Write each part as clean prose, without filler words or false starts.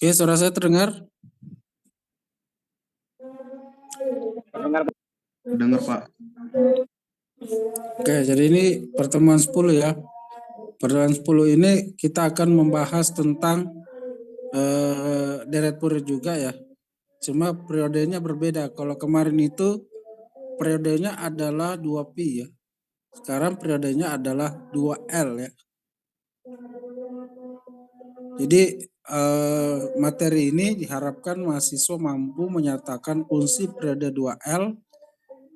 Oke, suara saya terdengar? Dengar Pak. Oke, jadi ini pertemuan 10 ya. Pertemuan 10 ini kita akan membahas tentang deret purel juga ya. Cuma periodenya berbeda. Kalau kemarin itu periodenya adalah 2pi ya. Sekarang periodenya adalah 2L ya. Jadi materi ini diharapkan mahasiswa mampu menyatakan fungsi periode 2L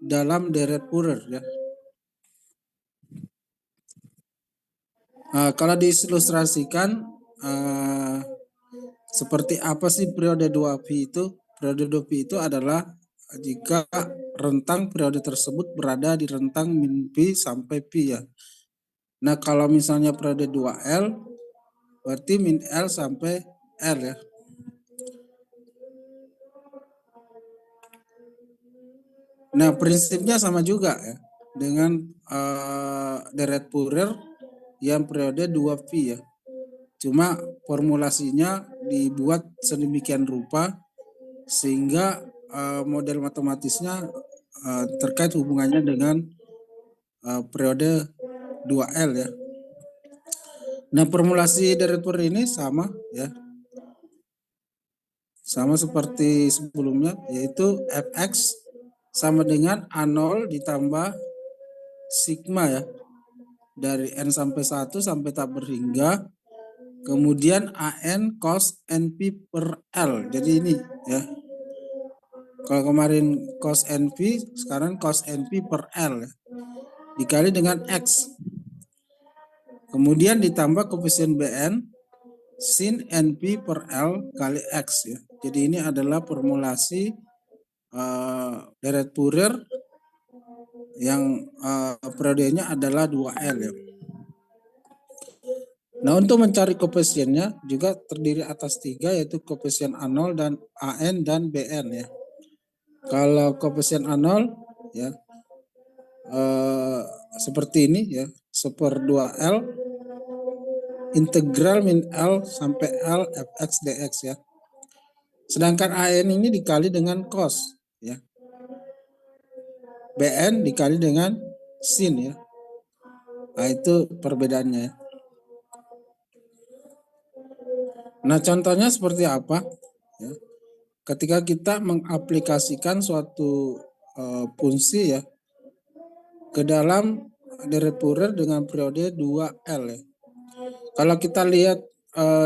dalam deret Fourier ya. Kalau diilustrasikan seperti apa sih periode 2pi itu? Periode 2pi itu adalah jika rentang periode tersebut berada di rentang min pi sampai pi ya. Nah, kalau misalnya periode 2L berarti min L sampai L ya. Nah, prinsipnya sama juga ya dengan deret Fourier yang periode 2pi ya. Cuma formulasinya dibuat sedemikian rupa sehingga model matematisnya terkait hubungannya dengan periode 2L ya. Nah, formulasi deret Fourier ini sama ya. Sama seperti sebelumnya, yaitu fx sama dengan A0 ditambah sigma ya. Dari n sampai 1 sampai tak berhingga. Kemudian an cos np per L. Jadi ini ya. Kalau kemarin cos np, sekarang cos np per L ya. Dikali dengan X. Kemudian ditambah koefisien Bn sin np per L kali X ya. Jadi ini adalah formulasi deret Fourier yang periodenya adalah 2L ya. Nah, untuk mencari koefisiennya juga terdiri atas 3 yaitu koefisien A0 dan AN dan BN ya. Kalau koefisien A0 ya seperti ini ya, 1/2L integral min L sampai L fx dx ya. Sedangkan AN ini dikali dengan cos ya. BN dikali dengan sin ya. Nah, itu perbedaannya ya. Nah, contohnya seperti apa? Ya. Ketika kita mengaplikasikan suatu fungsi ya ke dalam deret Fourier dengan periode 2L ya. Kalau kita lihat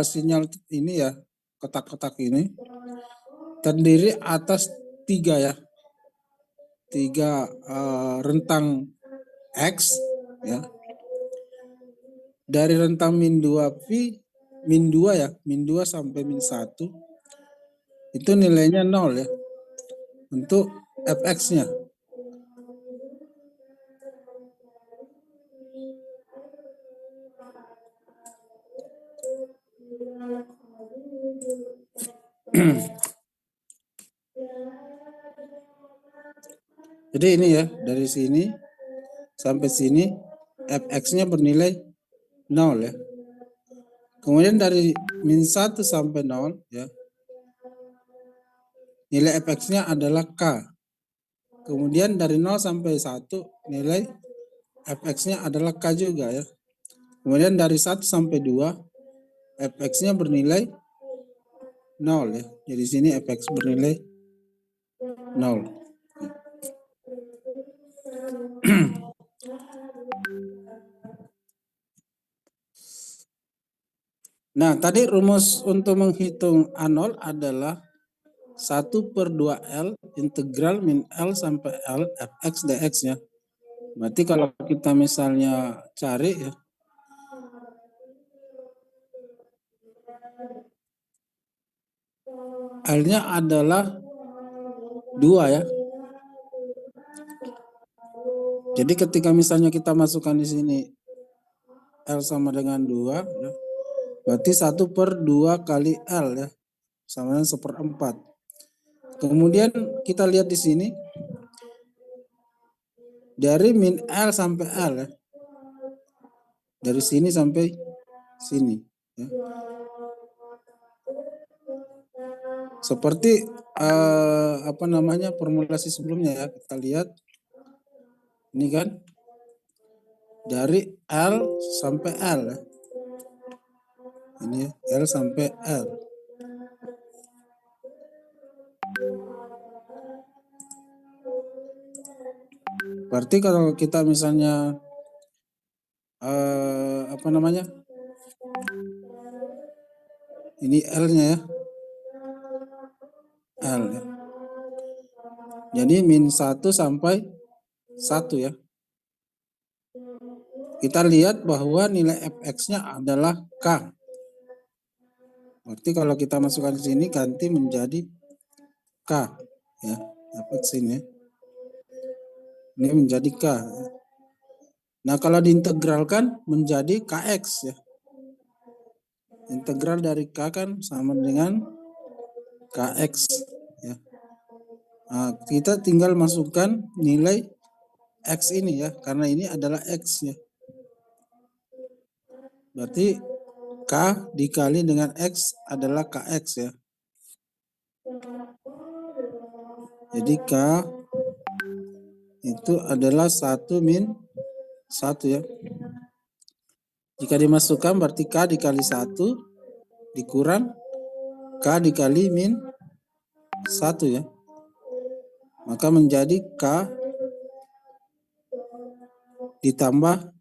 sinyal ini ya, kotak-kotak ini terdiri atas 3 ya. 3 rentang X ya. Dari rentang min 2pi, min 2 ya, min 2 sampai min 1 itu nilainya 0 ya. Untuk fx-nya. Jadi ini ya, dari sini sampai sini fx-nya bernilai 0 ya. Kemudian dari min 1 sampai 0 ya. Nilai fx-nya adalah k. Kemudian dari 0 sampai 1 nilai fx-nya adalah k juga ya. Kemudian dari 1 sampai 2 fx-nya bernilai 0 ya. Jadi sini fx bernilai 0. Nah, tadi rumus untuk menghitung A0 adalah 1/2L integral min L sampai L fx dx ya. Berarti kalau kita misalnya cari ya. L-nya adalah 2 ya. Jadi ketika misalnya kita masukkan di sini L sama dengan 2 ya, berarti 1/2 kali L ya, sama dengan 1/4. Kemudian kita lihat di sini dari min L sampai L ya, dari sini sampai sini ya. Seperti formulasi sebelumnya ya, kita lihat ini kan dari L sampai L ya. Ini L sampai L. Berarti kalau kita misalnya ini L-nya ya. L ya. Jadi min 1 sampai 1 ya. Kita lihat bahwa nilai fx-nya adalah K. Berarti kalau kita masukkan di sini ganti menjadi K ya, fx ini. Ini menjadi K. Nah, kalau diintegralkan menjadi Kx ya. Integral dari K kan sama dengan Kx ya. Nah, kita tinggal masukkan nilai X ini ya, karena ini adalah X ya. Berarti K dikali dengan X adalah Kx ya. Jadi K itu adalah 1 min 1 ya. Jika dimasukkan berarti K dikali 1 dikurang K dikali min 1 ya. Maka menjadi K ditambah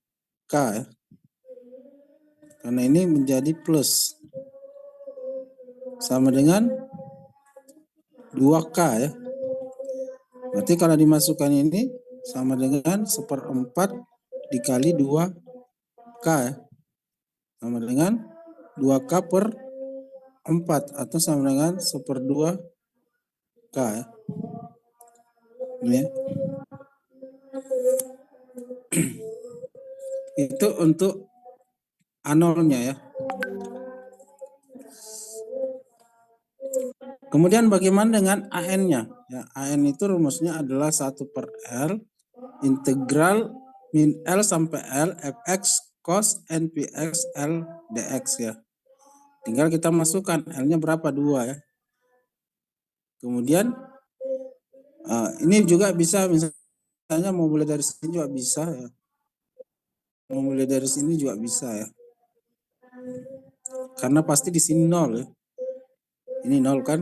K ya. Karena ini menjadi plus. Sama dengan 2K ya. Berarti kalau dimasukkan ini sama dengan 1/4 dikali 2K ya. Sama dengan 2K per 4 atau sama dengan 1/2K ya. Ini ya. Itu untuk A0-nya ya. Kemudian bagaimana dengan AN-nya? Ya, AN itu rumusnya adalah 1/L integral min L sampai L fx cos npx L dx ya. Tinggal kita masukkan L-nya berapa? 2 ya. Kemudian ini juga bisa misalnya mau mulai dari sini juga bisa ya. Mau mulai dari sini juga bisa ya. Karena pasti di sini 0 ya. Ini 0 kan.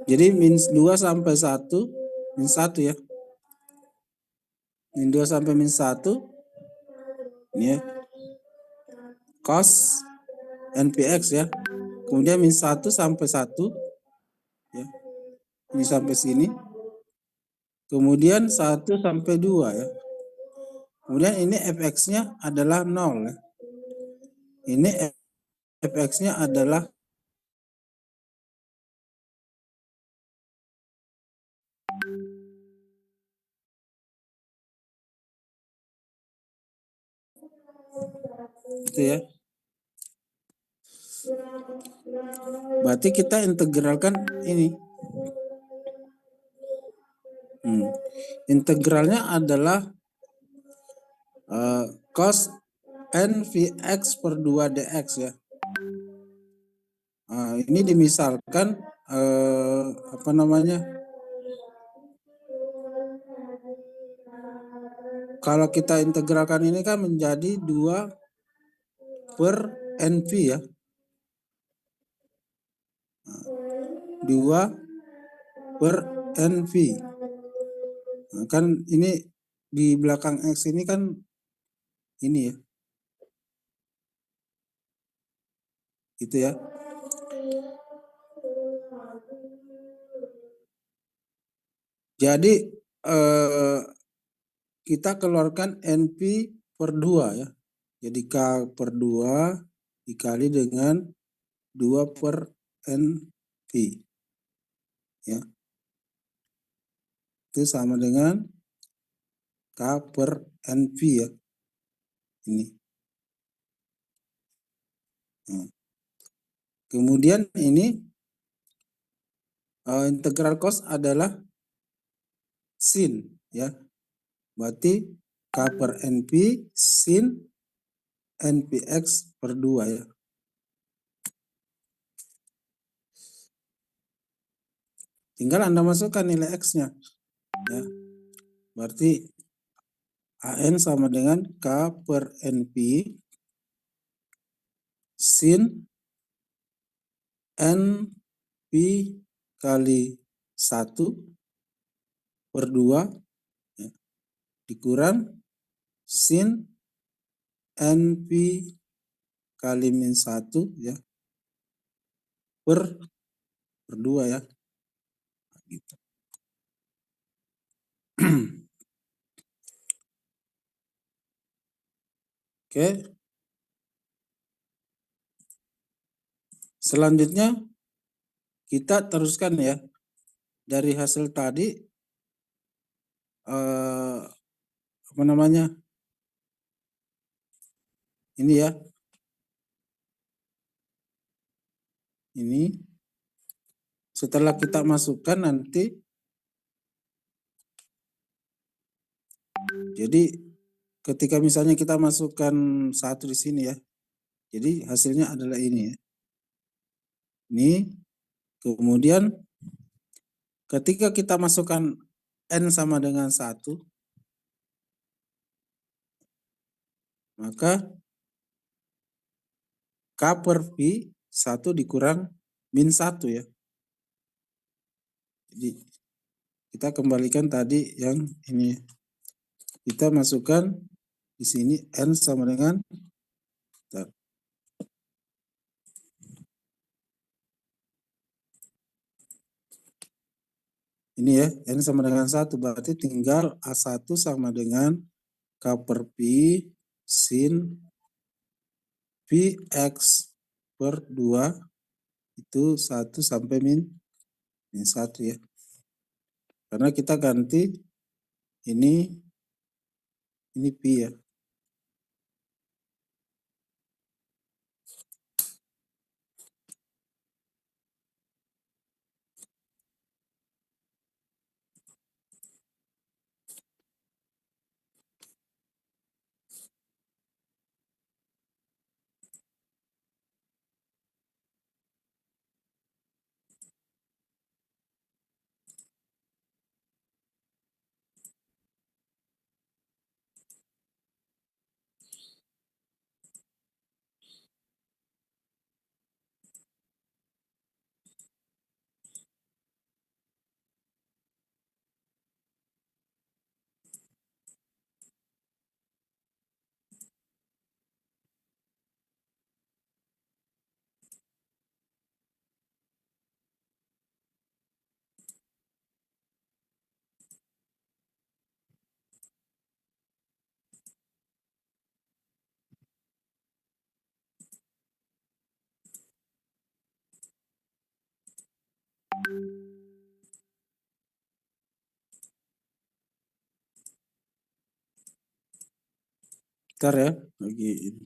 Jadi min 2 sampai 1, min 1 ya. Min 2 sampai min 1 ini ya. Cos npx ya. Kemudian min 1 sampai 1 ya. Ini sampai sini. Kemudian 1 sampai 2 ya. Kemudian ini fx-nya adalah 0 ya. Ini fx-nya adalah itu ya. Berarti kita integralkan ini. Integralnya adalah cos nvx per 2 dx ya. Ini dimisalkan kalau kita integralkan ini kan menjadi 2 per nv ya. 2 per nv. Nah, kan ini di belakang X ini kan ini ya. Gitu ya. Jadi kita keluarkan NP per 2 ya. Jadi K per 2 dikali dengan 2 per NP. ya. Itu sama dengan K per NP ya. Ini. Nah. Kemudian ini integral cos adalah sin ya. Berarti K per NP sin NPX per 2 ya. Tinggal Anda masukkan nilai X-nya. Ya. Berarti AN sama dengan K per NP sin NP kali 1 per 2 ya, dikurang sin NP kali min 1 ya per 2 ya. Gitu. Oke. Selanjutnya kita teruskan ya. Dari hasil tadi apa namanya? Ini ya. Ini setelah kita masukkan nanti, jadi ketika misalnya kita masukkan 1 di sini ya. Jadi hasilnya adalah ini ya. Ini kemudian ketika kita masukkan N sama dengan 1, maka K per P 1 dikurang min 1 ya. Jadi kita kembalikan tadi yang ini. Kita masukkan di sini N sama dengan ini ya, N sama dengan 1, berarti tinggal A1 sama dengan K per P sin Px per 2 itu 1 sampai min 1 ya. Karena kita ganti ini P ya. Bentar ya, lagi ini.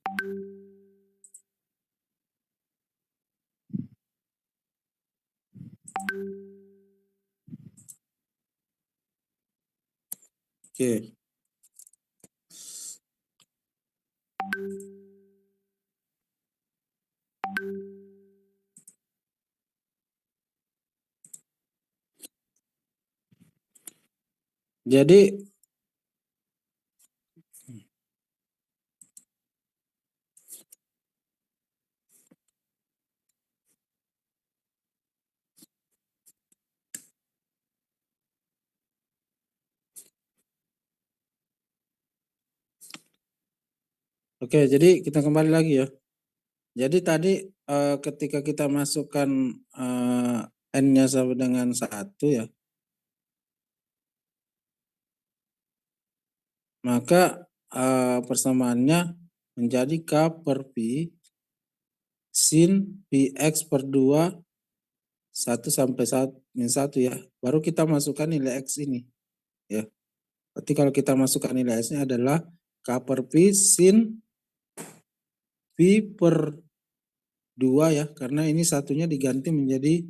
Oke. Jadi jadi kita kembali lagi ya. Jadi tadi ketika kita masukkan N-nya sama dengan 1 ya, maka persamaannya menjadi K per P sin Px per 2 1 sampai min 1 ya. Baru kita masukkan nilai X ini. Ya. Berarti kalau kita masukkan nilai X-nya adalah K per P sin P per 2 ya. Karena ini satunya diganti menjadi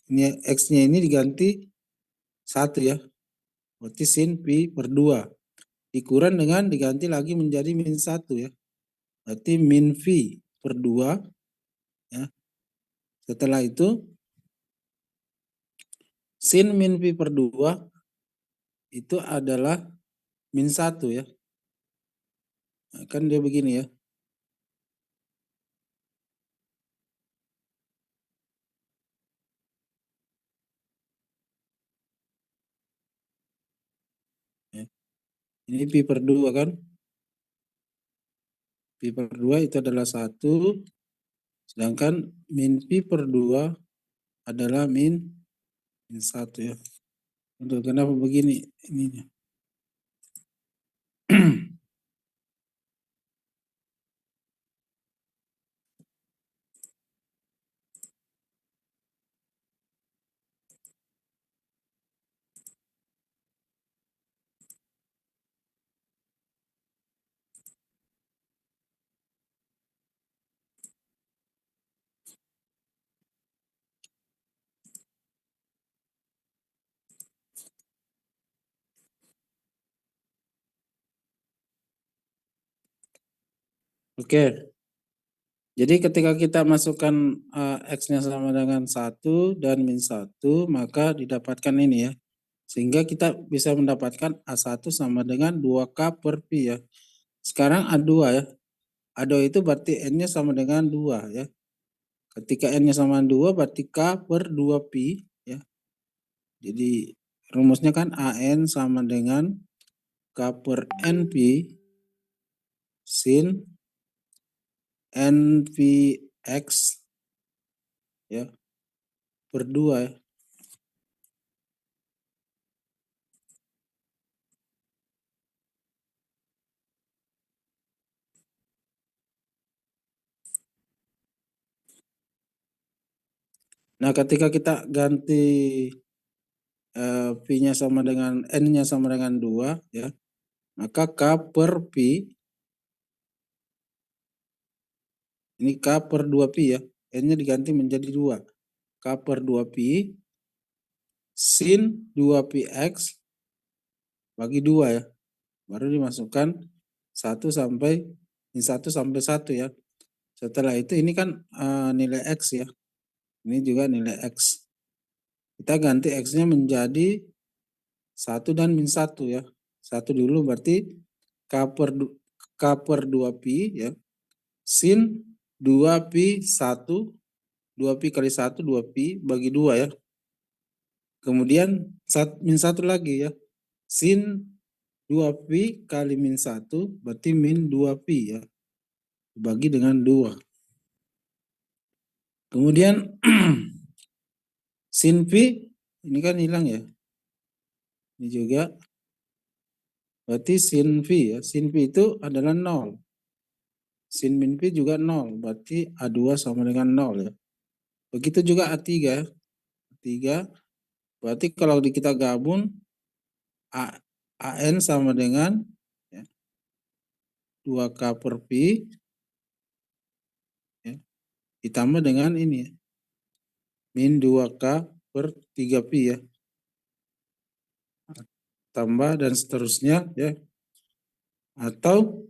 ini X-nya ini diganti 1 ya. Berarti sin P per 2. Dikurang dengan diganti lagi menjadi min 1 ya. Berarti min V per 2 ya. Setelah itu sin min V per 2 itu adalah min 1 ya. Nah, kan dia begini ya. Ini Pi per 2 kan. Pi per 2 itu adalah 1. Sedangkan min Pi per 2 adalah min 1 ya. Untuk kenapa begini ininya. Oke. Jadi ketika kita masukkan X-nya sama dengan 1 dan min 1, maka didapatkan ini ya. Sehingga kita bisa mendapatkan A1 sama dengan 2K per Pi ya. Sekarang A2 ya. A2 itu berarti N-nya sama dengan 2 ya. Ketika N-nya sama 2 berarti K per 2 Pi ya. Jadi rumusnya kan AN sama dengan K per NP sin NPX ya per 2 ya. Nah, ketika kita ganti P-nya sama dengan N-nya sama dengan 2 ya, maka K per Pi ini K per 2 Pi ya, N-nya diganti menjadi 2. K per 2 Pi sin 2 Px bagi 2 ya. Baru dimasukkan 1 sampai 1 sampai 1 ya. Setelah itu ini kan nilai X ya. Ini juga nilai X. Kita ganti X-nya menjadi 1 dan min 1 ya. 1 dulu berarti K per 2 Pi ya. Sin 2 Pi 1. 2 Pi kali 1 2 Pi bagi 2 ya. Kemudian min 1 lagi ya. Sin 2 Pi kali min 1 berarti min 2 Pi ya. Bagi dengan 2. Kemudian sin Pi ini kan hilang ya. Ini juga berarti sin Pi ya. Sin Pi itu adalah 0. Sin min Pi juga 0. Berarti A2 sama dengan 0 ya. Begitu juga A3 ya. A3 berarti kalau kita gabung AN sama dengan ya, 2K per Pi ya, ditambah dengan ini ya, min 2K per 3 Pi ya. Tambah dan seterusnya ya. Atau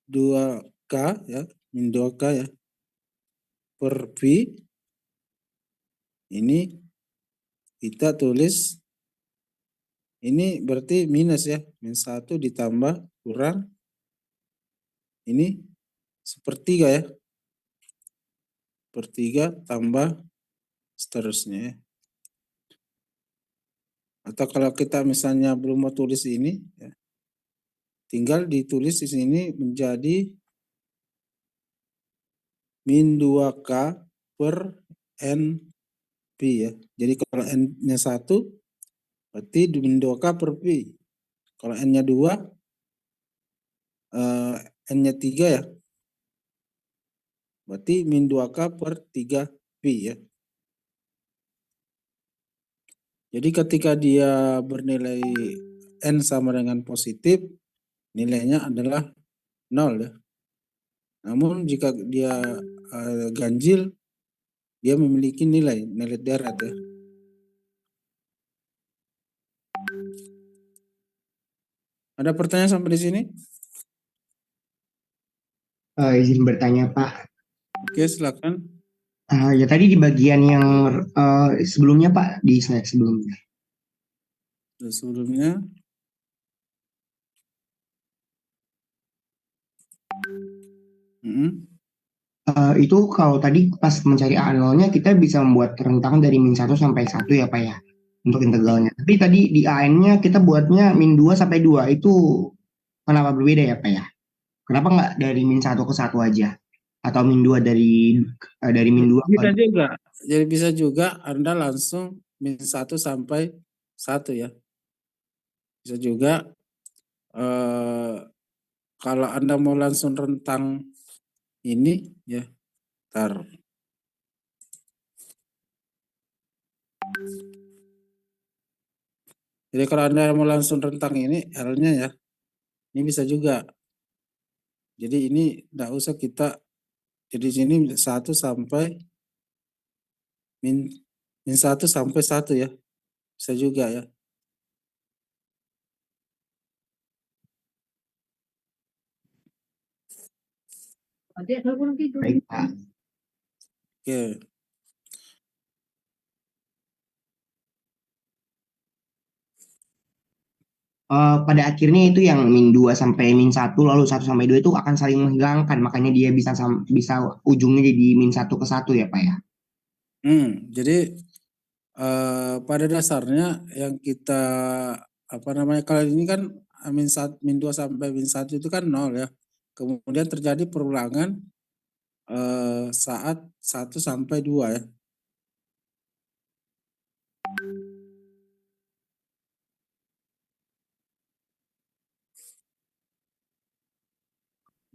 2K ya, min 2K ya per Pi ini kita tulis ini berarti minus ya, min 1 ditambah kurang ini sepertiga ya, sepertiga tambah seterusnya ya. Atau kalau kita misalnya belum mau tulis ini ya, tinggal ditulis di sini menjadi min 2K per N Pi ya. Jadi kalau N-nya 1 berarti min 2K per Pi. Kalau N-nya 2 N-nya 3 ya. Berarti min 2K per 3Pi ya. Jadi ketika dia bernilai N sama dengan positif, nilainya adalah 0 ya. Namun jika dia ganjil, dia memiliki nilai deret ya. Ada pertanyaan sampai di sini? Izin bertanya Pak. Oke, silakan. Ya tadi di bagian yang sebelumnya Pak, di slide sebelumnya. Terus sebelumnya, Itu kalau tadi pas mencari A0-nya kita bisa membuat rentang dari min 1 sampai 1 ya Pak ya, untuk integralnya. Tapi tadi di AN-nya kita buatnya min 2 sampai 2. Itu kenapa berbeda ya Pak ya? Kenapa nggak dari min 1 ke 1 aja? Atau min 2 dari min 2 ke bisa juga. Jadi bisa juga Anda langsung min 1 sampai 1 ya. Bisa juga kalau Anda mau langsung rentang ini ya, tar. Jadi kalau Anda mau langsung rentang ini L-nya ya, ini bisa juga. Jadi ini tidak usah kita, jadi sini 1 sampai min 1 sampai 1 ya. Bisa juga ya. baik Pak. Oke. Pada akhirnya itu yang min 2 sampai min 1 lalu 1 sampai 2 itu akan saling menghilangkan, makanya dia bisa ujungnya jadi min 1 ke 1 ya Pak ya. Jadi pada dasarnya yang kita apa namanya, kalau ini kan min 2 sampai min 1 itu kan 0 ya. Kemudian terjadi perulangan saat 1 sampai 2 ya.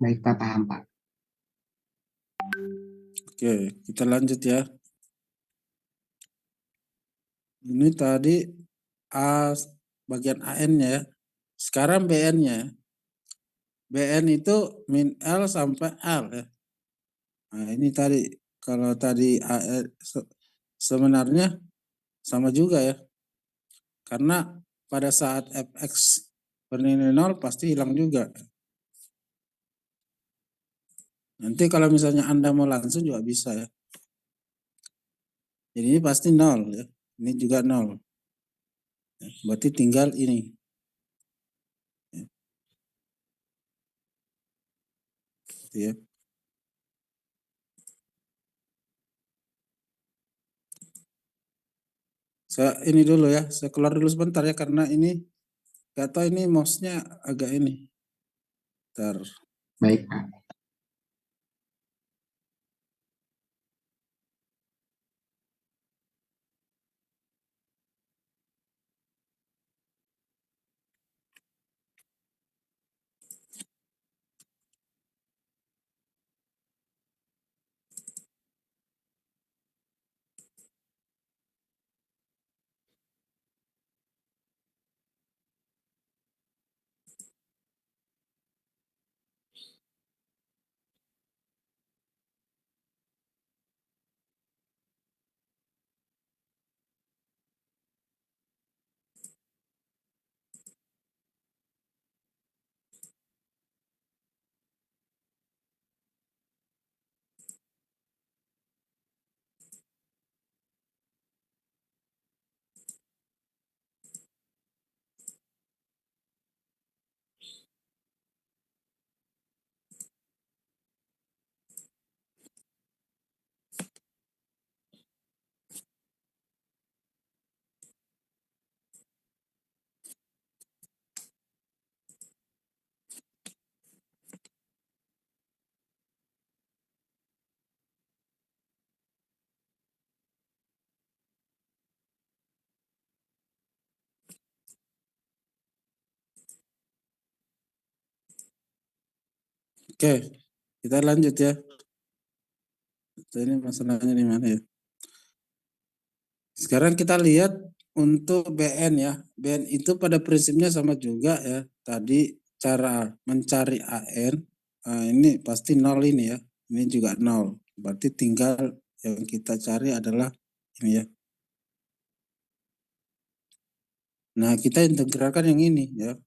Baik Pak, paham Pak. Oke, kita lanjut ya. Ini tadi A bagian AN-nya ya. Sekarang BN-nya. BN itu min L sampai L ya. Nah, ini tadi kalau tadi sebenarnya sama juga ya. Karena pada saat fx bernilai 0 pasti hilang juga. Nanti kalau misalnya Anda mau langsung juga bisa ya. Jadi ini pasti 0 ya. Ini juga 0. Berarti tinggal ini. Ya. Saya ini dulu ya. Saya keluar dulu sebentar ya karena ini gak tahu ini mouse-nya agak ini. Bentar. Baik Pak. Oke, kita lanjut ya. Ini masalahnya di mana ya? Sekarang kita lihat untuk BN ya. BN itu pada prinsipnya sama juga ya. Tadi cara mencari AN, ini pasti 0 ini ya. Ini juga 0. Berarti tinggal yang kita cari adalah ini ya. Nah, kita integralkan yang ini ya.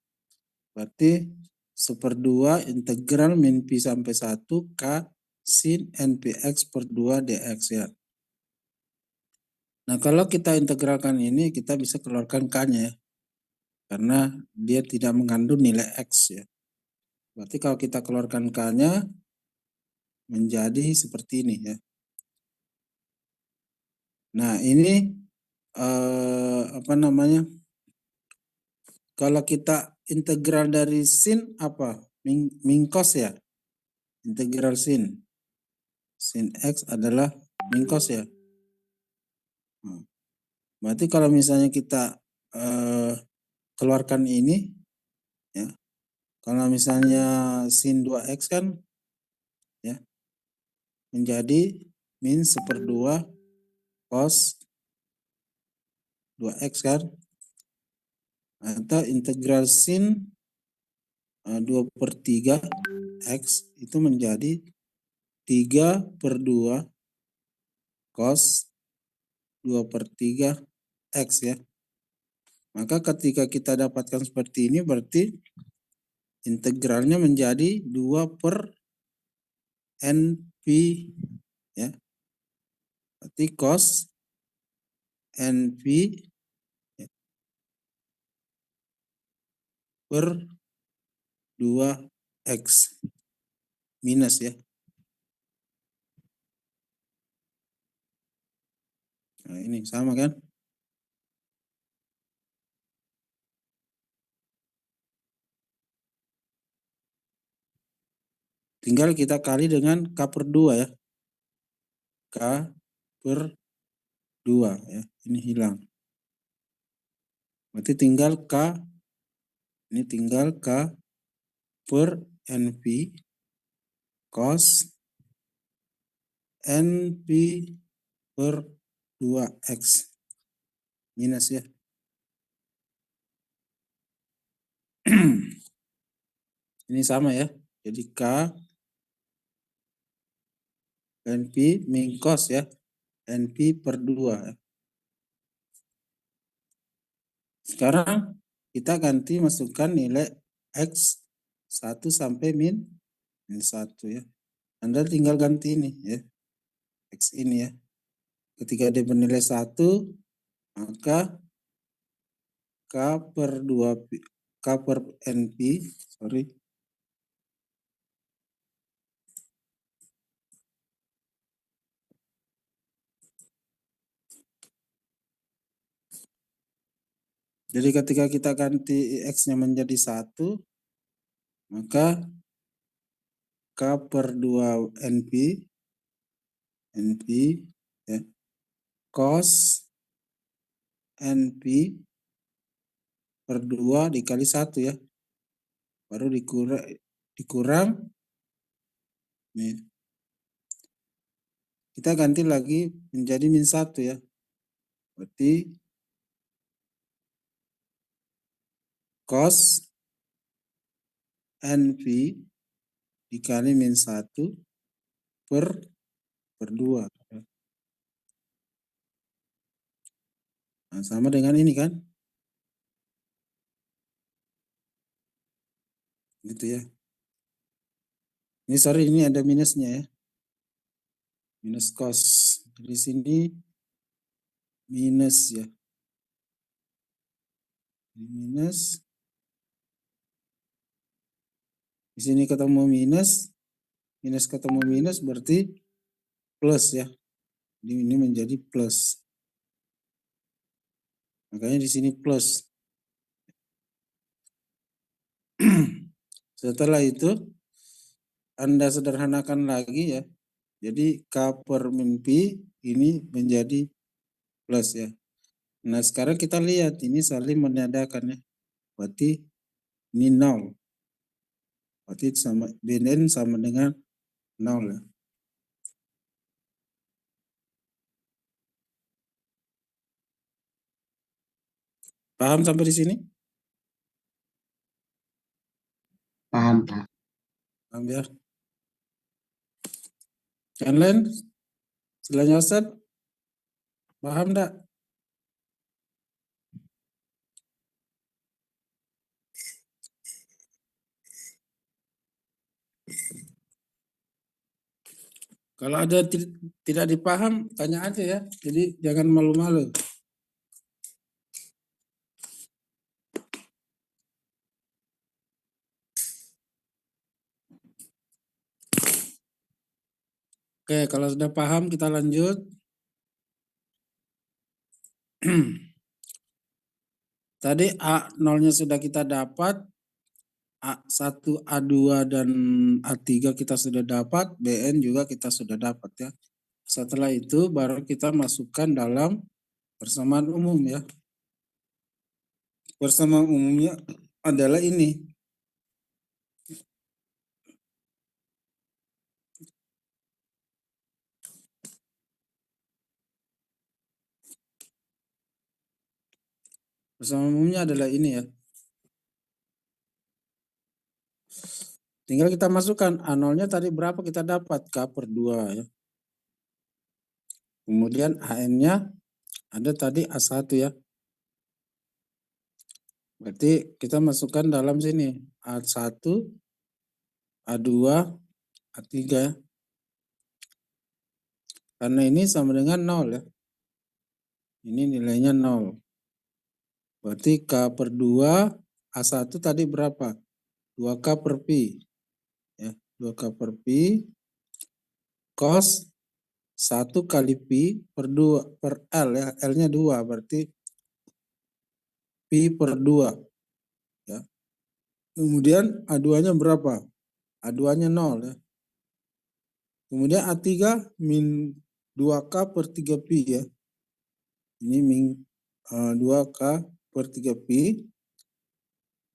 Berarti 1/2 integral min pi sampai 1 K sin NPX per 2 dx ya. Nah, kalau kita integralkan ini, kita bisa keluarkan K-nya ya. Karena dia tidak mengandung nilai X ya. Berarti kalau kita keluarkan K-nya menjadi seperti ini ya. Nah, ini apa namanya? Kalau kita integral dari sin apa? Min cos ya. Integral sin. Sin X adalah min cos ya. Nah, berarti kalau misalnya kita keluarkan ini ya. Kalau misalnya sin 2X kan ya menjadi min 1/2 cos 2X kan, atau integral sin 2/3 X itu menjadi 3/2 cos 2/3 X ya. Maka ketika kita dapatkan seperti ini berarti integralnya menjadi 2/NP ya. Berarti cos NP ya, per 2X minus ya. Nah, ini sama kan? Tinggal kita kali dengan K/2 ya. K/2 ya. Ini hilang. Berarti tinggal K, ini tinggal K per NP cos NP per 2X minus ya. Ini sama ya. Jadi K NP min cos ya. NP per 2 ya. Sekarang kita ganti masukkan nilai X 1 sampai min 1 ya. Anda tinggal ganti ini ya. X ini ya. Ketika dia bernilai 1, maka K per 2 K per NP, sorry. Jadi ketika kita ganti X-nya menjadi 1, maka K per 2 NP ya, cos NP per 2 dikali 1 ya. Baru dikurang nih. Kita ganti lagi menjadi min 1 ya. Berarti cos NP dikali min 1 per 2. Nah, sama dengan ini kan. Gitu ya. Ini sorry, ini ada minusnya ya. Minus cos. Di sini minus ya. Minus. Di sini ketemu minus. Minus ketemu minus berarti plus ya. Ini menjadi plus. Makanya di sini plus. Setelah itu Anda sederhanakan lagi ya. Jadi K per min P ini menjadi plus ya. Nah, sekarang kita lihat ini saling menandakan ya. Berarti ini 0. Berarti sama BN sama dengan 0 ya. Paham sampai di sini? Paham, Pak. Paham ya? Yang lain selain Ustaz, paham enggak? Kalau ada tidak dipaham, tanya aja ya. Jadi jangan malu-malu. Oke, kalau sudah paham kita lanjut. Tadi A0-nya sudah kita dapat, A1, A2, dan A3 kita sudah dapat, BN juga kita sudah dapat ya. Setelah itu baru kita masukkan dalam persamaan umum ya. Persamaan umumnya adalah ini. Persamaan umumnya adalah ini ya. Tinggal kita masukkan A0-nya tadi berapa kita dapat, K/2 ya. Kemudian AN-nya ada tadi A1 ya. Berarti kita masukkan dalam sini A1, A2, A3 ya. Karena ini sama dengan 0 ya. Ini nilainya 0. Berarti K/2 A1 tadi berapa? 2K/pi. Ya, 2K/pi cos 1 kali pi per 2 per L ya. L-nya 2 berarti pi per 2 ya. Kemudian A2-nya berapa? A2-nya 0 ya. Kemudian A3 min 2K/3pi ya. Ini min 2K/3pi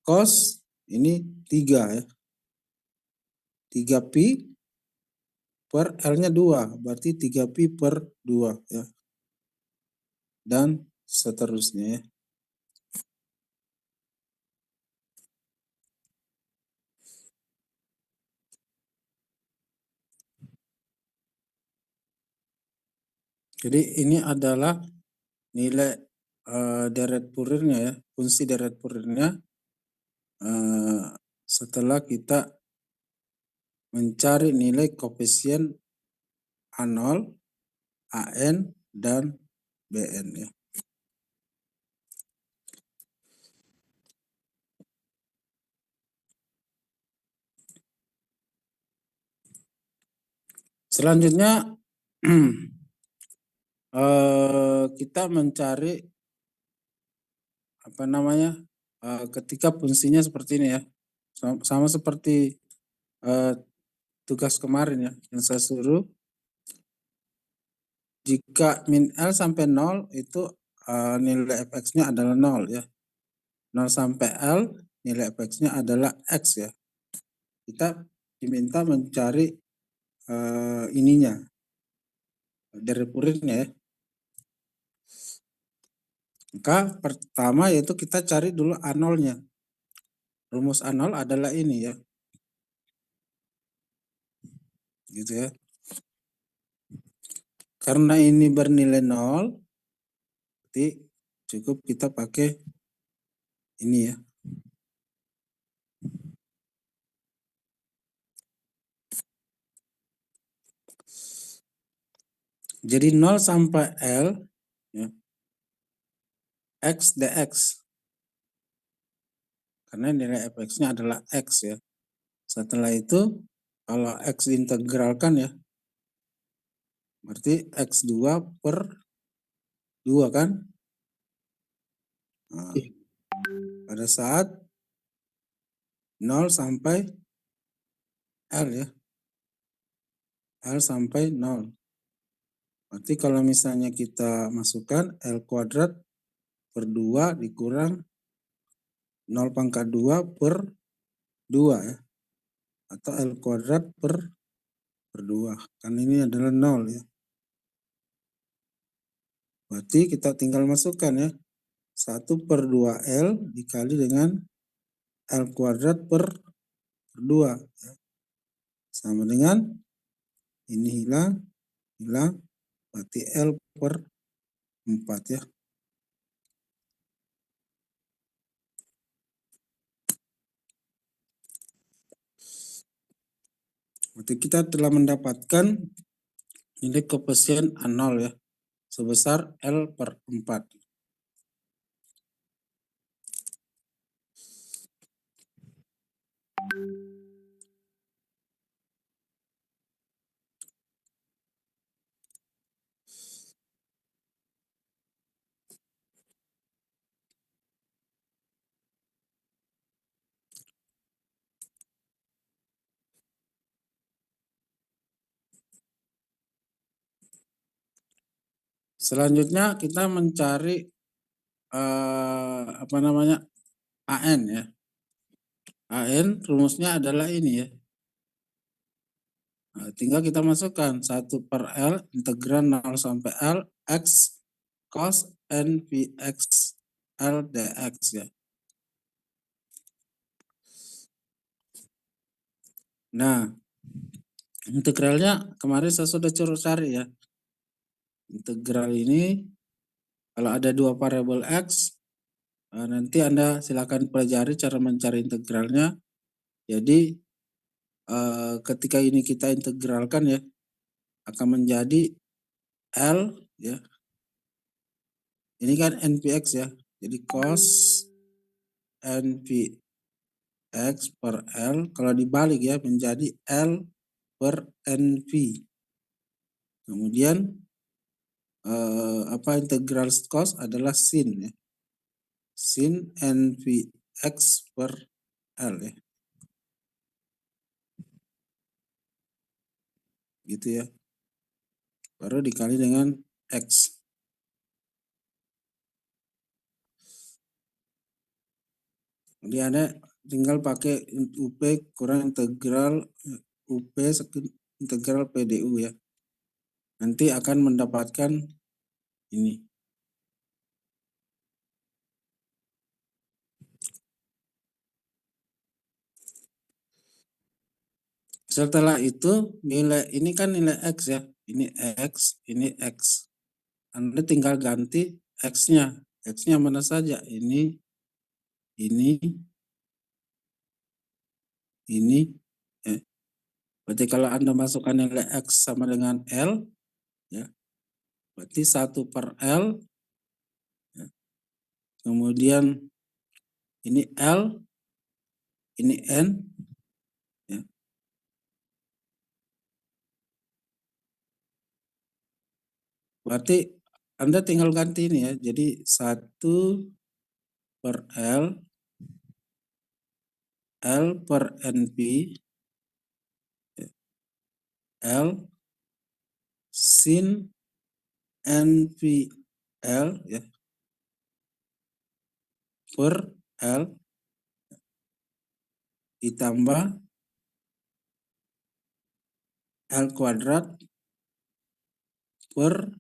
cos ini 3 ya. 3pi per L-nya 2, berarti 3pi per 2 ya. Dan seterusnya ya. Jadi ini adalah nilai deret Fouriernya ya, fungsi deret Fouriernya setelah kita mencari nilai koefisien A0, AN, dan BN ya. Selanjutnya kita mencari apa namanya ketika fungsinya seperti ini ya, sama seperti tugas kemarin ya yang saya suruh. Jika min L sampai 0 itu nilai fx-nya adalah 0 ya. 0 sampai L nilai fx-nya adalah x ya. Kita diminta mencari ininya dari Fouriernya ya. Maka pertama yaitu kita cari dulu A0-nya. Rumus A0 adalah ini ya. Gitu ya. Karena ini bernilai 0, berarti cukup kita pakai ini ya. Jadi 0 sampai L ya, X dx. Karena nilai fx-nya adalah X ya. Setelah itu kalau X diintegralkan ya, berarti X2 per 2 kan. Nah, pada saat 0 sampai L ya. L sampai 0. Berarti kalau misalnya kita masukkan L kuadrat per 2 dikurang 0 pangkat 2 per 2 ya. atau L kuadrat per 2. Kan ini adalah 0 ya. Berarti kita tinggal masukkan ya. 1/2L dikali dengan L kuadrat per 2. Ya. Sama dengan ini hilang. Berarti L per 4 ya. Berarti kita telah mendapatkan nilai koefisien A0 ya. Sebesar L per 4. Selanjutnya kita mencari AN ya. AN rumusnya adalah ini ya. Nah, tinggal kita masukkan 1/L integral 0 sampai L X cos NPX L dx ya. Nah, integralnya kemarin saya sudah cari ya. Integral ini kalau ada 2 variabel X, nanti Anda silakan pelajari cara mencari integralnya. Jadi ketika ini kita integralkan ya, akan menjadi L ya. Ini kan NPX ya. Jadi cos NPX per L kalau dibalik ya menjadi L per NP. Kemudian integral cos adalah sin ya. Sin NPX per L ya. Gitu ya. Baru dikali dengan X. Jadi Anda tinggal pakai UP kurang integral UP integral PDU ya. Nanti akan mendapatkan ini. Setelah itu nilai ini kan nilai X ya. Ini X, ini X. Anda tinggal ganti X-nya. X-nya mana saja? Ini. Berarti kalau Anda masukkan nilai X sama dengan L, ya, berarti 1/L, ya. Kemudian ini L, ini N, ya. Berarti Anda tinggal ganti ini ya, jadi 1/L, L per NP, L sin NPL ya per L ditambah L kuadrat per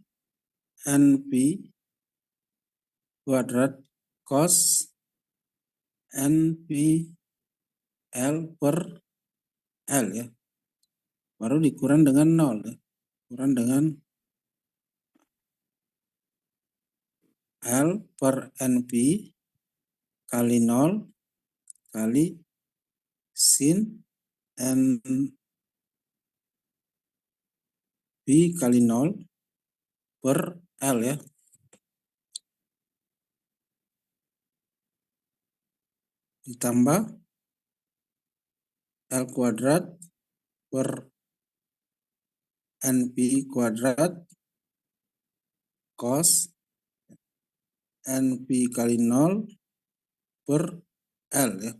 NP kuadrat cos NPL per L ya. Baru dikurang dengan 0 ya. Kurang dengan L per NP kali 0 kali sin NP kali 0 per L ya. Ditambah L kuadrat per NP kuadrat cos NP kali 0 per L ya.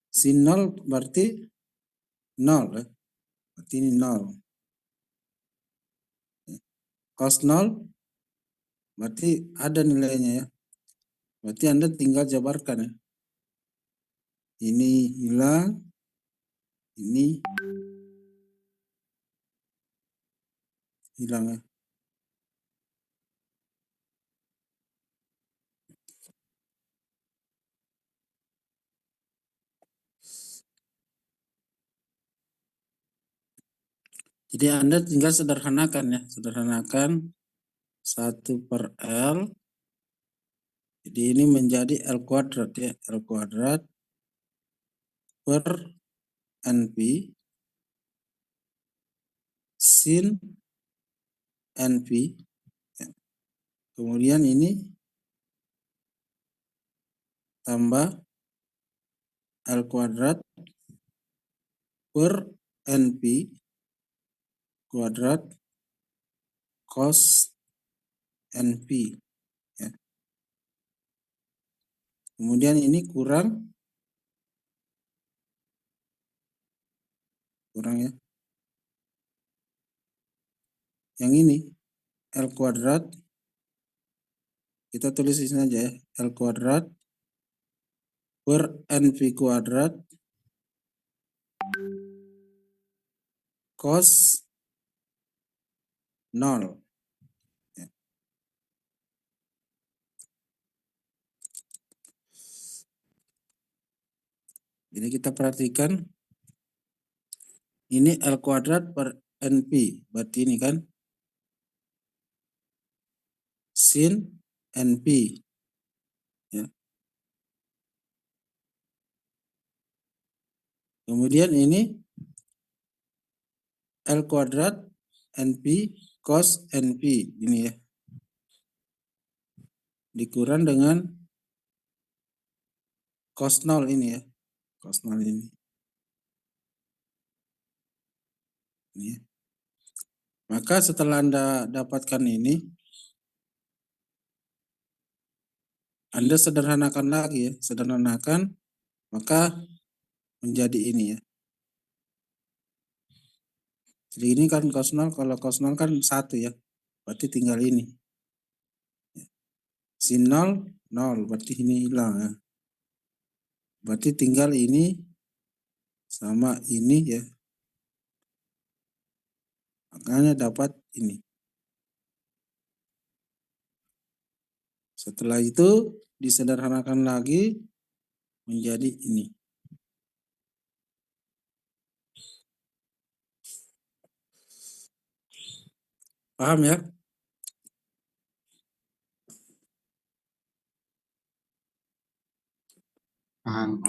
Sin 0 berarti 0 ya. Berarti ini 0. Cos 0 berarti ada nilainya ya. Berarti Anda tinggal jabarkan ya. Ini hilang, ini hilang ya. Jadi Anda tinggal sederhanakan ya, sederhanakan 1/L. Jadi ini menjadi L kuadrat ya, L kuadrat per NP sin NP. Ya. Kemudian ini tambah L kuadrat per NP kuadrat cos NP. Ya. Kemudian ini kurang ya. Yang ini L kuadrat, kita tulis di sini aja ya, L kuadrat per NP kuadrat cos 0. Ya. Jadi kita perhatikan ini L kuadrat per NP, berarti ini kan sin NP. Ya. Kemudian ini L kuadrat NP cos NP, ini ya. Dikurang dengan cos 0 ini ya. Cos 0 ini. Ini ya. Maka setelah Anda dapatkan ini, Anda sederhanakan lagi ya, sederhanakan, maka menjadi ini ya. Jadi ini kan cos 0, kalau cos 0 kan 1 ya, berarti tinggal ini. Sin 0, 0, berarti ini hilang ya. Berarti tinggal ini sama ini ya. Makanya dapat ini. Setelah itu disederhanakan lagi menjadi ini. Paham ya? Paham.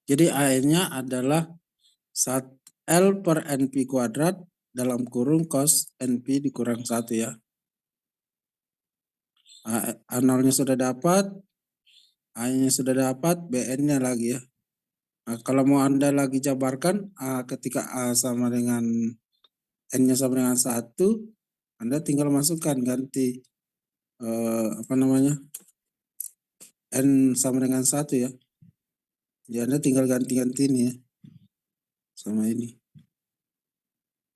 Jadi AN-nya adalah L per NP kuadrat dalam kurung cos NP dikurang 1 ya. A0-nya sudah dapat, A-nya sudah dapat, BN-nya lagi ya. Nah, kalau mau Anda lagi jabarkan, ketika A sama dengan N-nya sama dengan 1, Anda tinggal masukkan ganti N sama dengan 1 ya. Jadi Anda tinggal ganti-ganti ini ya. Sama ini.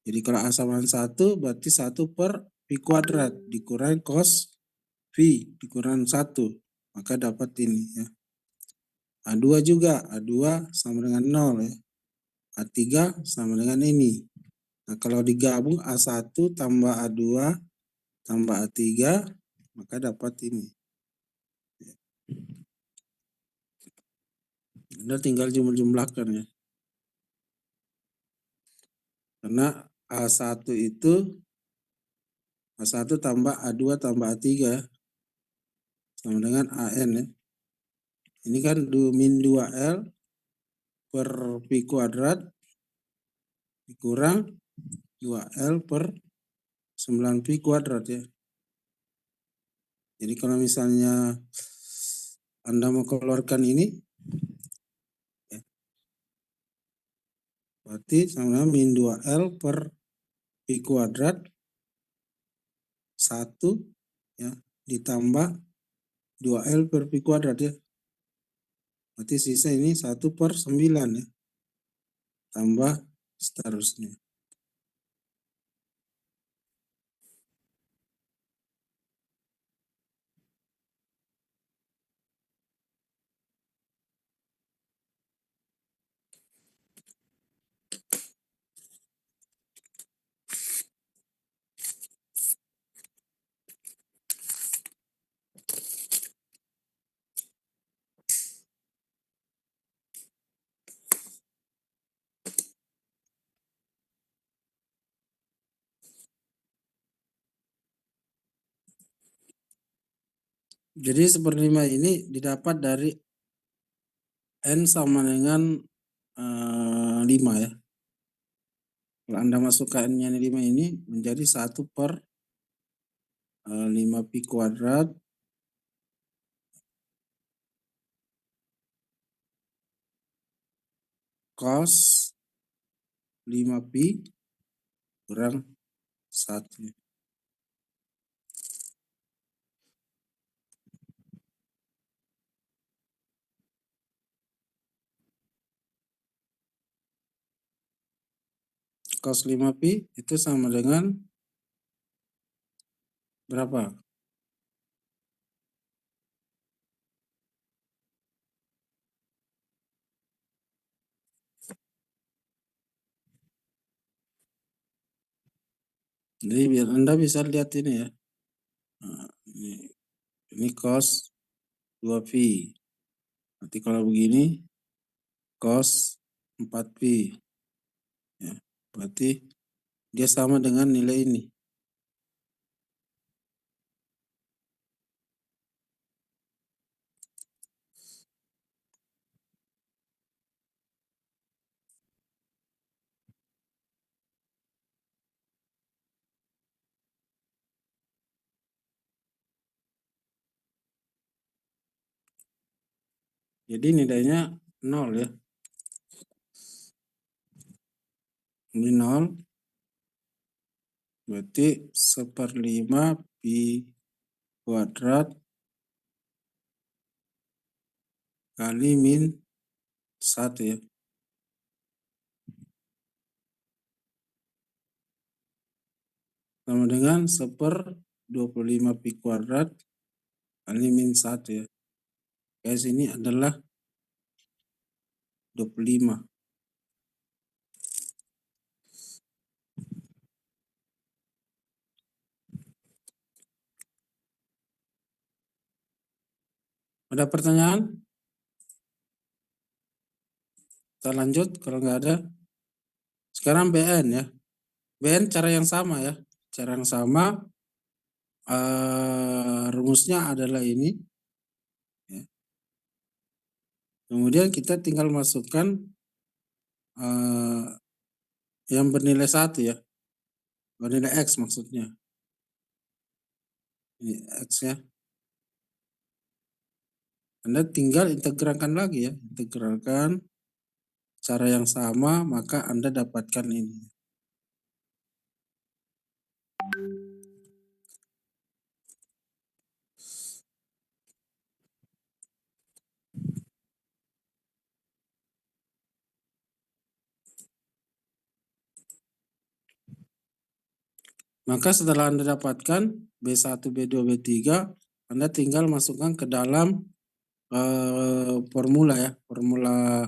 Jadi kalau A sama dengan 1 berarti 1 per Pi kuadrat dikurang cos Pi dikurang 1. Maka dapat ini ya. A2 juga, A2 sama dengan 0 ya. A3 sama dengan ini. Nah kalau digabung A1 tambah A2 tambah A3 maka dapat ini. Anda tinggal jumlah-jumlahkan ya. Karena A1 itu A1 tambah A2 tambah A3 sama dengan AN ya. Ini kan min 2L per Pi kuadrat dikurang 2L per 9 Pi kuadrat ya. Jadi kalau misalnya Anda mau keluarkan ini, ya, berarti sama min 2L per Pi kuadrat 1 ya, ditambah 2L per Pi kuadrat ya. Berarti sisa ini 1 per 9 ya. Tambah seterusnya. Jadi 1/5 ini didapat dari N sama dengan 5 ya. Kalau Anda masukkan N-nya 5 ini menjadi 1/5 pi² cos 5 pi kurang 1. Cos 5 pi itu sama dengan berapa? Jadi biar Anda bisa lihat ini ya. Nah, ini cos 2 pi. Nanti kalau begini cos 4 pi. Ya, berarti dia sama dengan nilai ini. Jadi nilainya 0 ya. Ini 0. Berarti 1/5 pi² kali min 1 ya. Sama dengan 1/25 pi² kali min 1 ya. Guys, ini adalah 25. Ada pertanyaan? Kita lanjut kalau nggak ada. Sekarang BN ya. BN cara yang sama ya. Cara yang sama. Rumusnya adalah ini. Ya. Kemudian kita tinggal masukkan yang bernilai 1 ya. Bernilai X maksudnya. Ini X ya. Anda tinggal integralkan lagi ya. Integralkan cara yang sama maka Anda dapatkan ini. Maka setelah Anda dapatkan B1, B2, B3, Anda tinggal masukkan ke dalam formula ya. Formula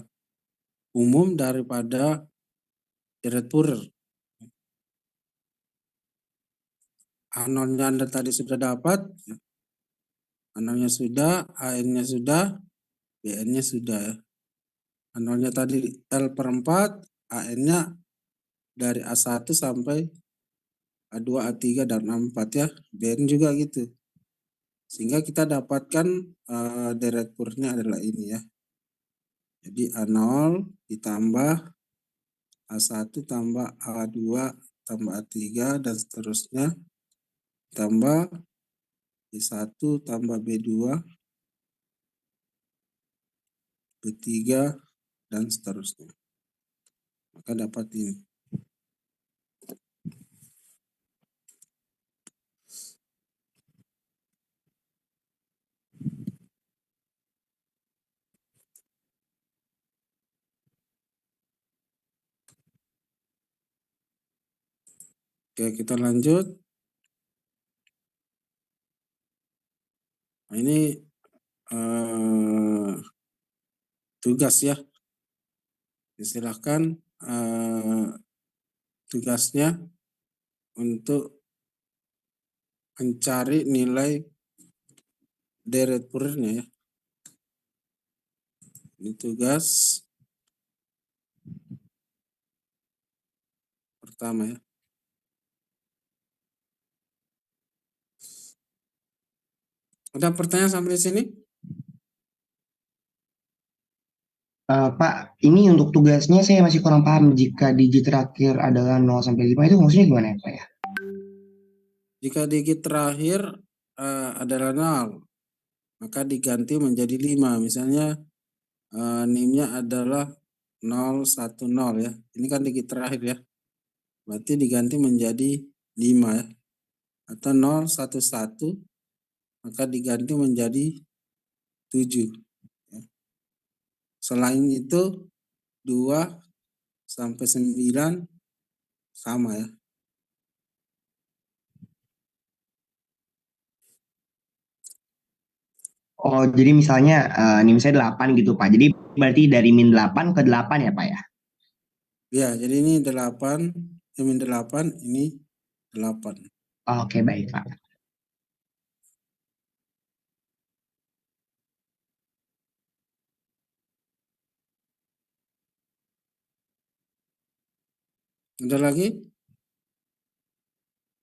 umum daripada deret Fourier. A0-nya Anda tadi sudah dapat. A0-nya sudah, AN-nya sudah, BN-nya sudah ya. A0-nya tadi L/4, AN-nya dari A1 sampai A2, A3, dan A4 ya. BN juga gitu. Sehingga kita dapatkan deret Fourier-nya adalah ini ya. Jadi A0 ditambah A1 tambah A2 tambah A3 dan seterusnya tambah B1 tambah B2, B3 dan seterusnya. Maka dapat ini. Oke, kita lanjut. Nah, ini tugas ya. Silahkan tugasnya untuk mencari nilai deret Fourier-nya ya. Ini tugas pertama ya. Ada pertanyaan sampai di sini? Pak, ini untuk tugasnya saya masih kurang paham. Jika digit terakhir adalah 0 sampai 5 itu maksudnya gimana ya, Pak ya? Jika digit terakhir adalah 0, maka diganti menjadi 5. Misalnya NIM-nya adalah 010 ya. Ini kan digit terakhir ya. Berarti diganti menjadi 5 ya. Atau 011 maka diganti menjadi 7. Ya. Selain itu 2 sampai 9 sama ya. Oh, jadi misalnya ini misalnya 8 gitu, Pak. Jadi berarti dari min 8 ke 8 ya, Pak ya? Ya, jadi ini 8, min 8, ini 8. Oke, baik, Pak. Ada lagi?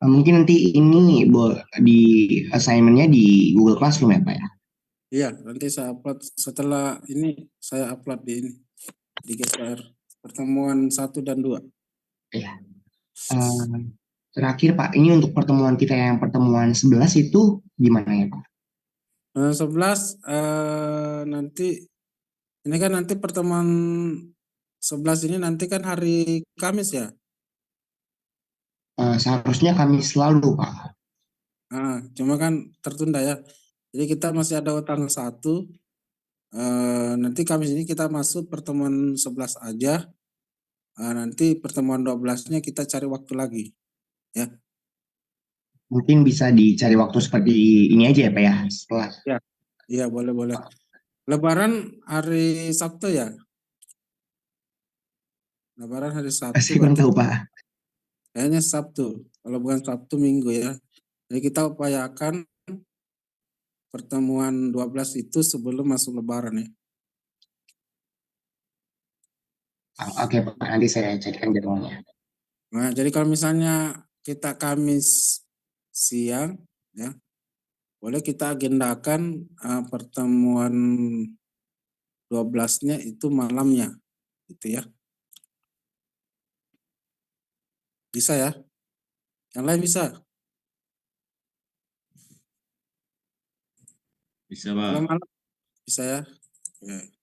Mungkin nanti ini di assignment-nya di Google Classroom ya, Pak ya? Iya, nanti saya upload setelah ini, saya upload di ini, di GPR. Pertemuan 1 dan 2. Iya. Eh, Terakhir, Pak, ini untuk pertemuan kita yang pertemuan 11 itu gimana ya, Pak? 11 nanti, ini kan nanti pertemuan 11 ini nanti kan hari Kamis ya. Seharusnya kami selalu, Pak. Cuma kan tertunda ya. Jadi kita masih ada tanggal 1. Nanti Kamis ini kita masuk pertemuan 11 aja. Nanti pertemuan 12-nya kita cari waktu lagi ya. Mungkin bisa dicari waktu seperti ini aja ya, Pak ya? Setelah. Ya, iya boleh boleh. Lebaran hari Sabtu ya. Lebaran hari Sabtu Saya kurang berarti tahu, Pak. kayaknya Sabtu. Kalau bukan Sabtu Minggu ya. Jadi kita upayakan pertemuan 12 itu sebelum masuk Lebaran ya. Oke, Pak. Nanti saya carikan jadwalnya. Nah, jadi kalau misalnya kita Kamis siang ya, boleh kita agendakan pertemuan 12-nya itu malamnya gitu ya. Bisa ya? Yang lain bisa? Bisa, Kalau Pak. malam bisa ya? Oke.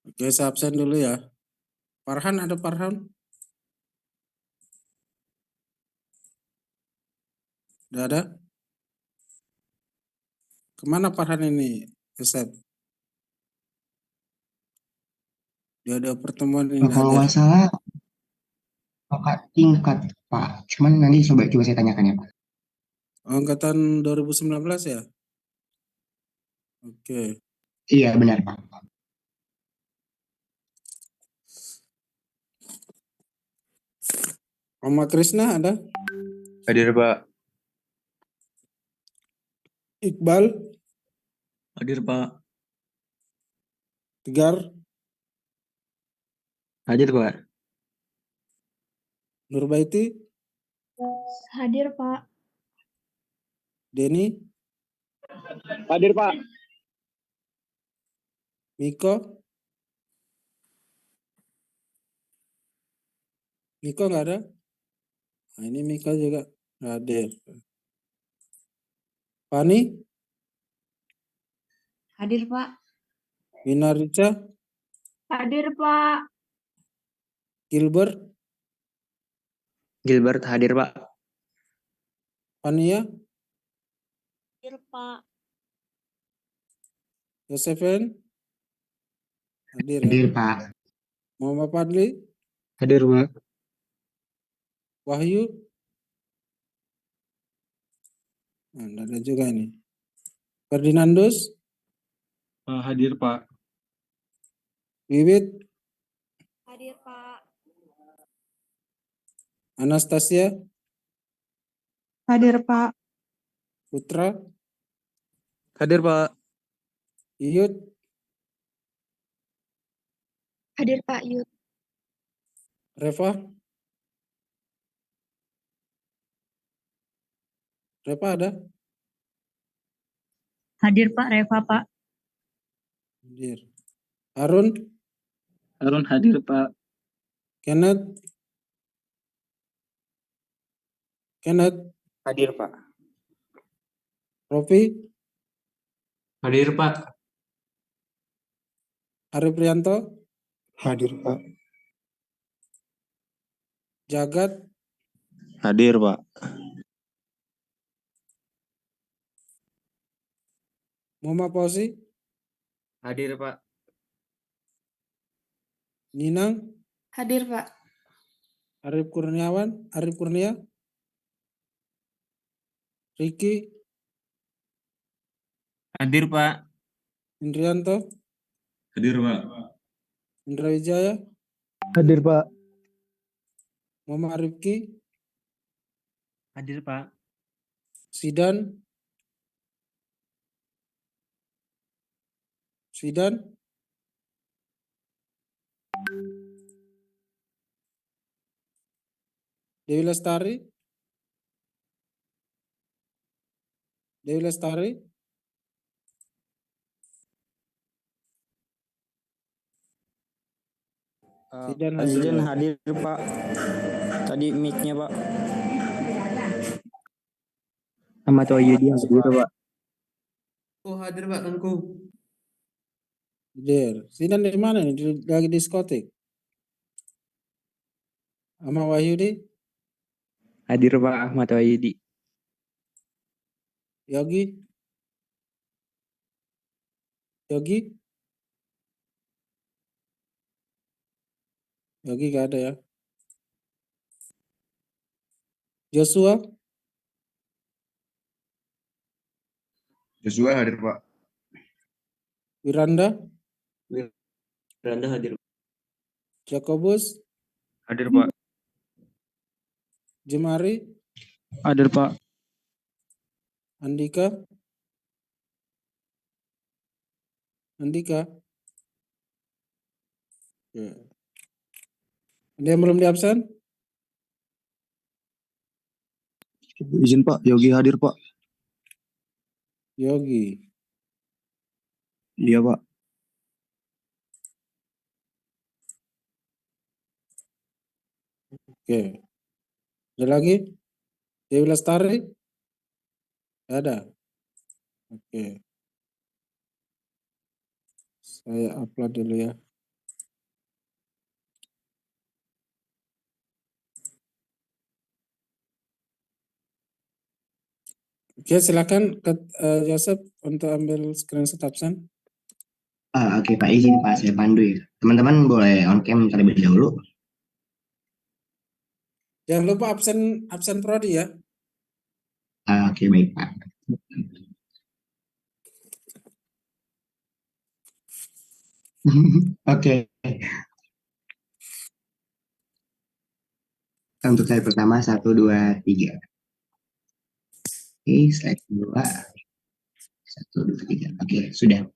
Oke, saya absen dulu ya. Farhan, ada Farhan? Udah ada? Kemana Farhan ini? Yosep? Dia ada pertemuan ini Kalau hadir. nggak salah, Kakak tingkat, Pak. Cuman nanti coba saya tanyakan ya, Pak. Angkatan 2019 ya? Oke. Iya, benar, Pak. Oma Krisna ada? Hadir, Pak. Iqbal? Hadir, Pak. Tegar? Hadir, Pak. Nurbaiti? Hadir, Pak. Denny? Hadir, Pak. Miko? Miko nggak ada? Nah, ini Miko juga nggak hadir. Fani? Hadir, Pak. Wina Rica? Hadir, Pak. Gilbert? Gilbert hadir, Pak. Fania? Hadir, Pak. Josephine? Hadir ya. Hadir, Pak. Muhammad Fadli? Hadir, Pak. Wahyu? Nah, nggak ada juga ini. Ferdinandus? Hadir, Pak. Wiwit? Hadir, Pak. Anastasia, Hadir, Pak. Putra, Hadir, Pak. Iyut, Hadir, Pak Yud. Reva, Reva ada? Hadir, Pak Reva, Pak. Hadir. Harun, Harun hadir, Pak. Kenneth, Hadir, Pak. Rofi, Hadir, Pak. Ari Prianto, Hadir, Pak. Jagat, Hadir, Pak. Muhammad Fauzi, Hadir, Pak. Ninang, Hadir, Pak. Arif Kurnia, Riki, Hadir, Pak. Indrianto, Hadir, Pak. Indra Wijaya, Hadir, Pak. Muhammad Rifki, Hadir, Pak. Sidan, Dewi Lestari, Sidan hadir. Presiden hadir, Pak. Tadi mic-nya, Pak. Ahmad Wahyudi hadir, Pak. Oh, hadir, Pak, Tengku. Hadir. Sidan dari mana nih? Lagi diskotik. Ahmad Wahyudi, Hadir, Pak. Ahmad Wahyudi. Yogi, gak ada ya. Joshua, Hadir, Pak. Wiranda, Randa hadir. Jakobus, Hadir, Pak. Jemari, Hadir, Pak. Andika, Ya. Ada yang belum diabsen? Izin, Pak. Yogi hadir, Pak. Yogi, Iya, Pak. oke. Ada lagi? Dewi Lestari? Gak ada. Oke. Saya upload dulu ya. Oke, silakan Joseph untuk ambil screenshot absen. Oke Pak, izin Pak, saya pandu ya. Teman-teman boleh on cam terlebih dahulu. Jangan lupa absen prodi ya. Oke, baik Pak. Oke. Untuk slide pertama 1, 2, 3. Oke, slide 2. 1, 2, 3. Oke, sudah.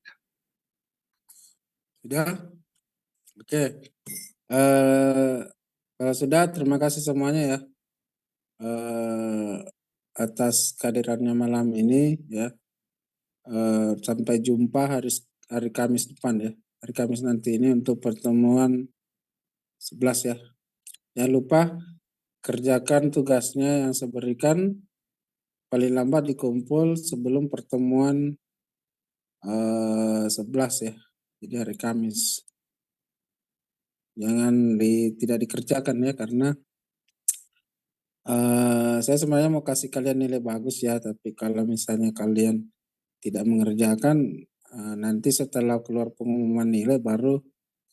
Sudah? Oke. Kalau sudah, terima kasih semuanya ya. Atas kehadirannya malam ini ya. Sampai jumpa hari Kamis depan ya. Hari Kamis nanti ini untuk pertemuan 11 ya. Jangan lupa kerjakan tugasnya yang saya berikan paling lambat dikumpul sebelum pertemuan 11 ya. Jadi hari Kamis. Jangan tidak dikerjakan ya, karena saya sebenarnya mau kasih kalian nilai bagus ya, tapi kalau misalnya kalian tidak mengerjakan, nanti setelah keluar pengumuman nilai baru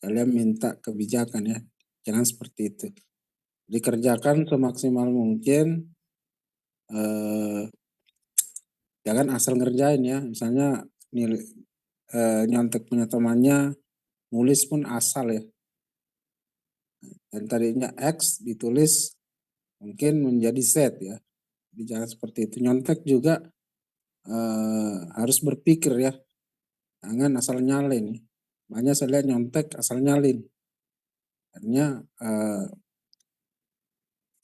kalian minta kebijakan ya. Jangan seperti itu. Dikerjakan semaksimal mungkin, jangan asal ngerjain ya. Misalnya nilai nyontek punya temannya, nulis pun asal ya. Dan tadinya X ditulis mungkin menjadi Z ya. Jadi jangan seperti itu. Nyontek juga harus berpikir ya, jangan asal nyalin. Banyak saya lihat nyontek asal nyalin. Artinya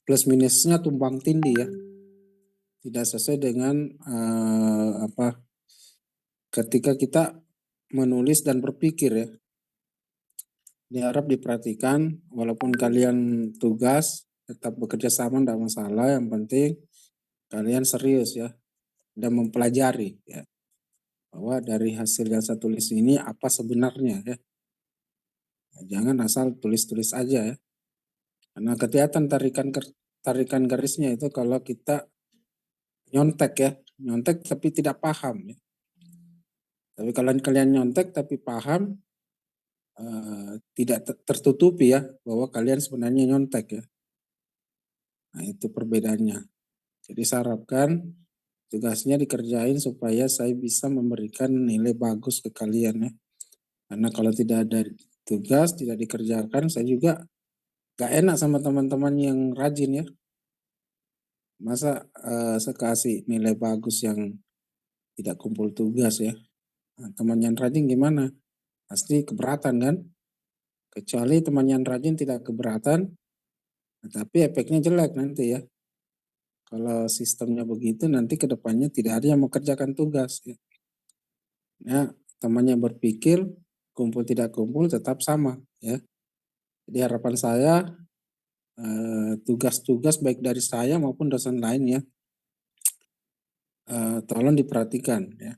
plus minusnya tumpang tindih ya, tidak sesuai dengan ketika kita menulis dan berpikir ya. Diharap diperhatikan, walaupun kalian tugas tetap bekerja sama tidak masalah, yang penting kalian serius ya dan mempelajari ya, bahwa dari hasil yang saya tulis ini apa sebenarnya ya. Jangan asal tulis-tulis aja ya, karena kelihatan tarikan garisnya itu kalau kita nyontek ya, nyontek tapi tidak paham ya. Tapi kalau kalian nyontek tapi paham, tidak tertutupi ya bahwa kalian sebenarnya nyontek ya. Nah itu perbedaannya. Jadi saya harapkan tugasnya dikerjain supaya saya bisa memberikan nilai bagus ke kalian ya. Karena kalau tidak ada tugas, tidak dikerjakan, saya juga gak enak sama teman-teman yang rajin ya. Masa saya kasih nilai bagus yang tidak kumpul tugas ya. Nah, teman yang rajin gimana? Pasti keberatan kan? Kecuali teman yang rajin tidak keberatan, tapi efeknya jelek nanti ya. Kalau sistemnya begitu nanti ke depannya tidak ada yang mengerjakan tugas ya. Ya, temannya berpikir kumpul tidak kumpul tetap sama ya. Jadi harapan saya tugas-tugas baik dari saya maupun dosen lain ya, tolong diperhatikan ya.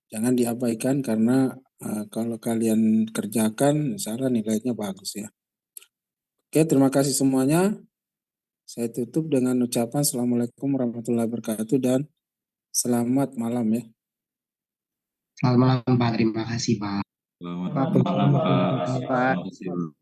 Jangan diabaikan karena kalau kalian kerjakan insya Allah nilainya bagus ya. Oke, terima kasih semuanya. Saya tutup dengan ucapan Assalamualaikum warahmatullahi wabarakatuh dan selamat malam ya. Selamat malam Pak, terima kasih Pak. Selamat malam Pak. Pak. Terima kasih.